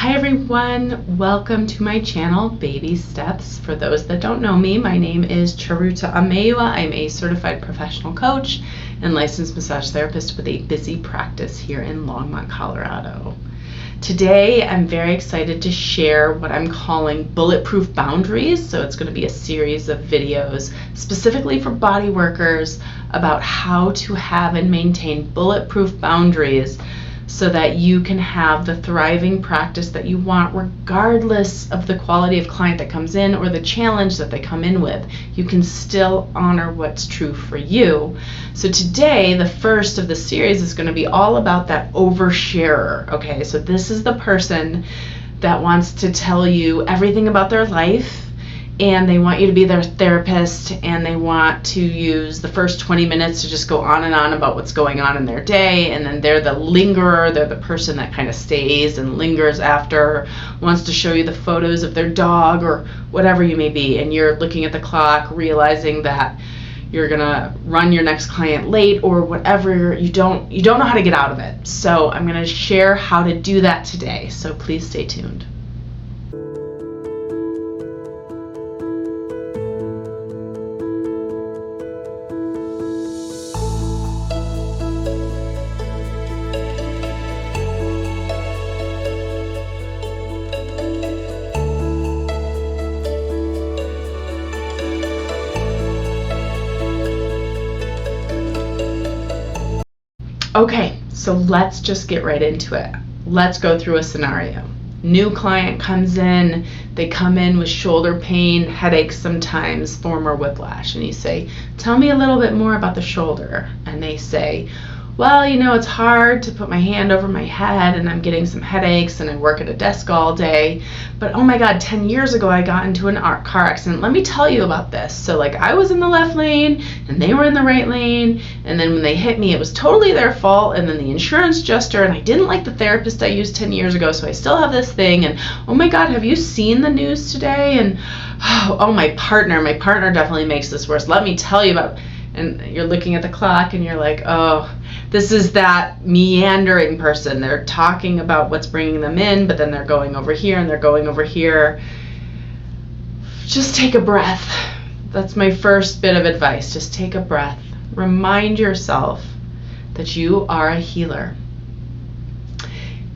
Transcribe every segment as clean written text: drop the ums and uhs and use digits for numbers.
Hi everyone, welcome to my channel, Baby Steps. For those that don't know me, my name is Charuta Amewa. I'm a certified professional coach and licensed massage therapist with a busy practice here in Longmont, Colorado. Today, I'm very excited to share what I'm calling Bulletproof Boundaries. So it's going to be a series of videos specifically for body workers about how to have and maintain bulletproof boundaries so that you can have the thriving practice that you want regardless of the quality of client that comes in or the challenge that they come in with. You can still honor what's true for you. So today, the first of the series is going to be all about that oversharer. Okay, so this is the person that wants to tell you everything about their life, and they want you to be their therapist, and they want to use the first 20 minutes to just go on and on about what's going on in their day, and then they're the lingerer, they're the person that kind of stays and lingers after, wants to show you the photos of their dog or whatever you may be, and you're looking at the clock realizing that you're gonna run your next client late or whatever, you don't know how to get out of it. So I'm gonna share how to do that today, so please stay tuned. Okay, so let's just get right into it. Let's go through a scenario. New client comes in, they come in with shoulder pain, headaches sometimes, former whiplash, and you say, tell me a little bit more about the shoulder. And they say, well, it's hard to put my hand over my head and I'm getting some headaches and I work at a desk all day. But oh my God, 10 years ago I got into an car accident. Let me tell you about this. So I was in the left lane and they were in the right lane. And then when they hit me, it was totally their fault. And then the insurance adjuster, and I didn't like the therapist I used 10 years ago. So I still have this thing. And oh my God, have you seen the news today? And oh, my partner definitely makes this worse. Let me tell you about, and you're looking at the clock and you're like, oh, this is that meandering person. They're talking about what's bringing them in, but then they're going over here and they're going over here. Just take a breath. That's my first bit of advice. Just take a breath. Remind yourself that you are a healer.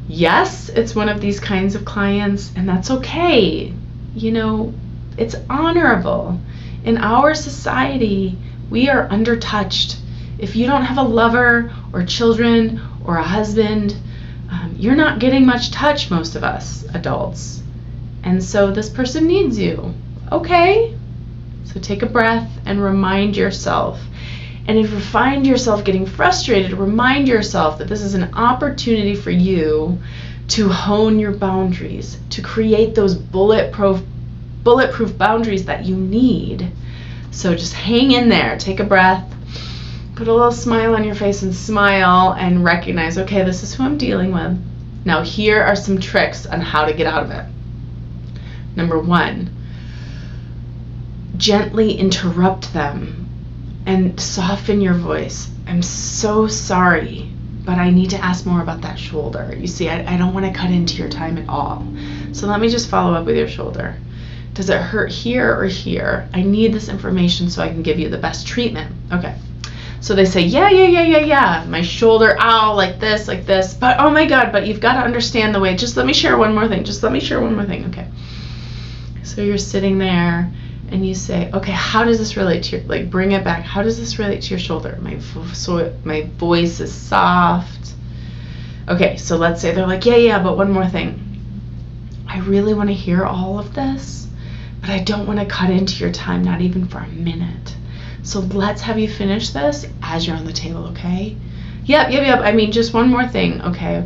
Yes, it's one of these kinds of clients, and that's okay. It's honorable. In our society, we are undertouched. If you don't have a lover or children or a husband, you're not getting much touch, most of us adults. And so this person needs you. Okay, so take a breath and remind yourself. And if you find yourself getting frustrated, remind yourself that this is an opportunity for you to hone your boundaries, to create those bulletproof boundaries that you need. So just hang in there, take a breath, put a little smile on your face and smile and recognize, okay, this is who I'm dealing with. Now here are some tricks on how to get out of it. Number 1, gently interrupt them and soften your voice. I'm so sorry, but I need to ask more about that shoulder. You see, I don't want to cut into your time at all. So let me just follow up with your shoulder. Does it hurt here or here? I need this information so I can give you the best treatment. Okay. So they say, yeah. My shoulder, ow, like this. But oh my God, but you've got to understand the way. Just let me share one more thing. Okay. So you're sitting there and you say, okay, how does this relate to your, bring it back. How does this relate to your shoulder? My voice is soft. Okay, so let's say they're like, yeah, but one more thing. I really want to hear all of this, but I don't want to cut into your time, not even for a minute. So let's have you finish this as you're on the table, okay? Yep. I mean, just one more thing. Okay.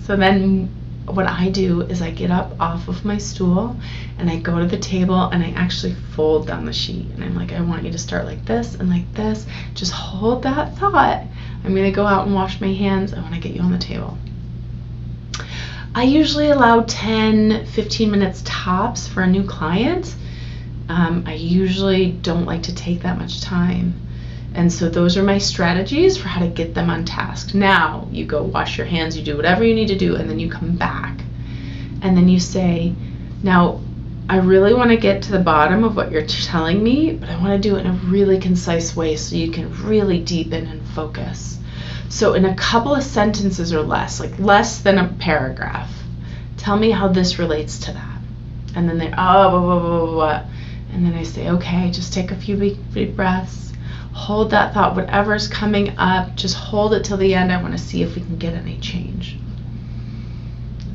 So then what I do is I get up off of my stool and I go to the table and I actually fold down the sheet. And I'm like, I want you to start like this and like this. Just hold that thought. I'm going to go out and wash my hands. I want to get you on the table. I usually allow 10-15 minutes tops for a new client. I usually don't like to take that much time. And so those are my strategies for how to get them on task. Now you go wash your hands, you do whatever you need to do, and then you come back And then you say, now, I really want to get to the bottom of what you're telling me, but I want to do it in a really concise way so you can really deepen and focus. So in a couple of sentences or less, like less than a paragraph, tell me how this relates to that. And then they, blah, blah, blah, blah, blah. And then I say, okay, just take a few deep breaths. Hold that thought, whatever's coming up, just hold it till the end. I want to see if we can get any change.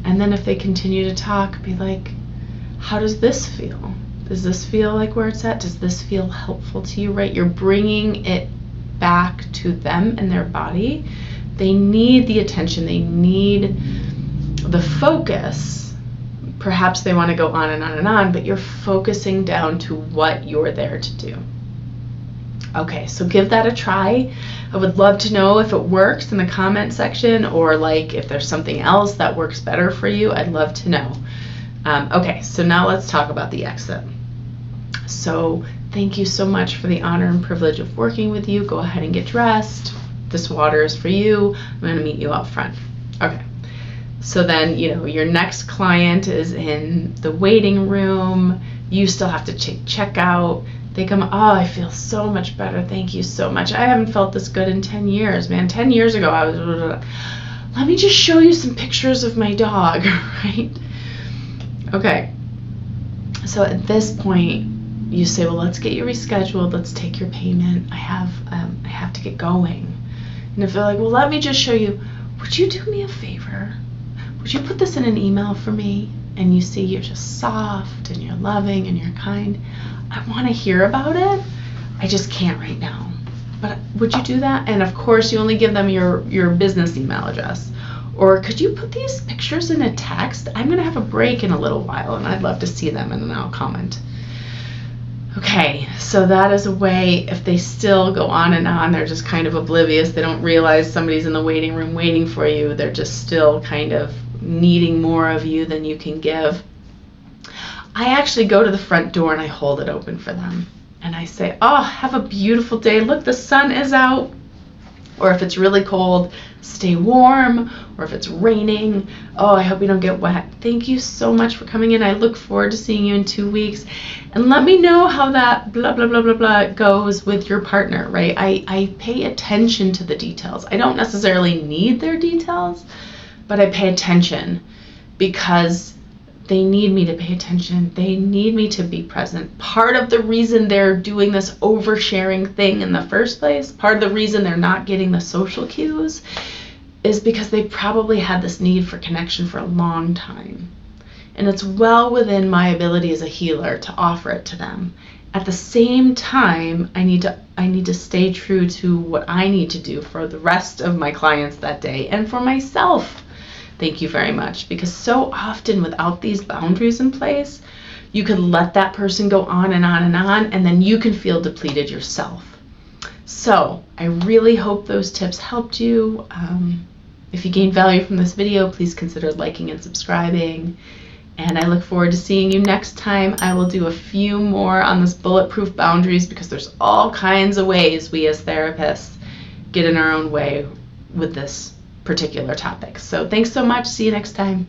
And then if they continue to talk, be like, how does this feel? Does this feel like where it's at? Does this feel helpful to you, right? You're bringing it back to them and their body. They need the attention. They need the focus. Perhaps they want to go on and on and on, but you're focusing down to what you're there to do. Okay, so give that a try. I would love to know if it works in the comment section, or like if there's something else that works better for you. I'd love to know. Okay, so now let's talk about the exit. So thank you so much for the honor and privilege of working with you. Go ahead and get dressed. This water is for you. I'm going to meet you out front. Okay. So then, your next client is in the waiting room. You still have to check out. They come, oh, I feel so much better. Thank you so much. I haven't felt this good in 10 years, man. 10 years ago, I was, let me just show you some pictures of my dog, right? Okay. So at this point, you say, well, let's get you rescheduled. Let's take your payment. I have to get going. And if they're like, well, let me just show you, would you do me a favor? Would you put this in an email for me? And you see you're just soft and you're loving and you're kind. I want to hear about it. I just can't right now. But would you do that? And of course, you only give them your business email address. Or could you put these pictures in a text? I'm going to have a break in a little while and I'd love to see them, and then I'll comment. Okay, so that is a way. If they still go on and on, they're just kind of oblivious. They don't realize somebody's in the waiting room waiting for you. They're just still kind of needing more of you than you can give. I actually go to the front door and I hold it open for them. And I say, oh, have a beautiful day. Look, the sun is out. Or if it's really cold, stay warm. Or if it's raining, oh, I hope you don't get wet. Thank you so much for coming in. I look forward to seeing you in 2 weeks. And let me know how that blah, blah, blah, blah, blah goes with your partner, right? I pay attention to the details. I don't necessarily need their details, but I pay attention because they need me to pay attention. They need me to be present. Part of the reason they're doing this oversharing thing in the first place, part of the reason they're not getting the social cues, is because they probably had this need for connection for a long time. And it's well within my ability as a healer to offer it to them. At the same time, I need to stay true to what I need to do for the rest of my clients that day and for myself. Thank you very much. Because so often without these boundaries in place, you can let that person go on and on and on, and then you can feel depleted yourself. So I really hope those tips helped you. If you gained value from this video, please consider liking and subscribing. And I look forward to seeing you next time. I will do a few more on this bulletproof boundaries, because there's all kinds of ways we as therapists get in our own way with this particular topic. So thanks so much. See you next time.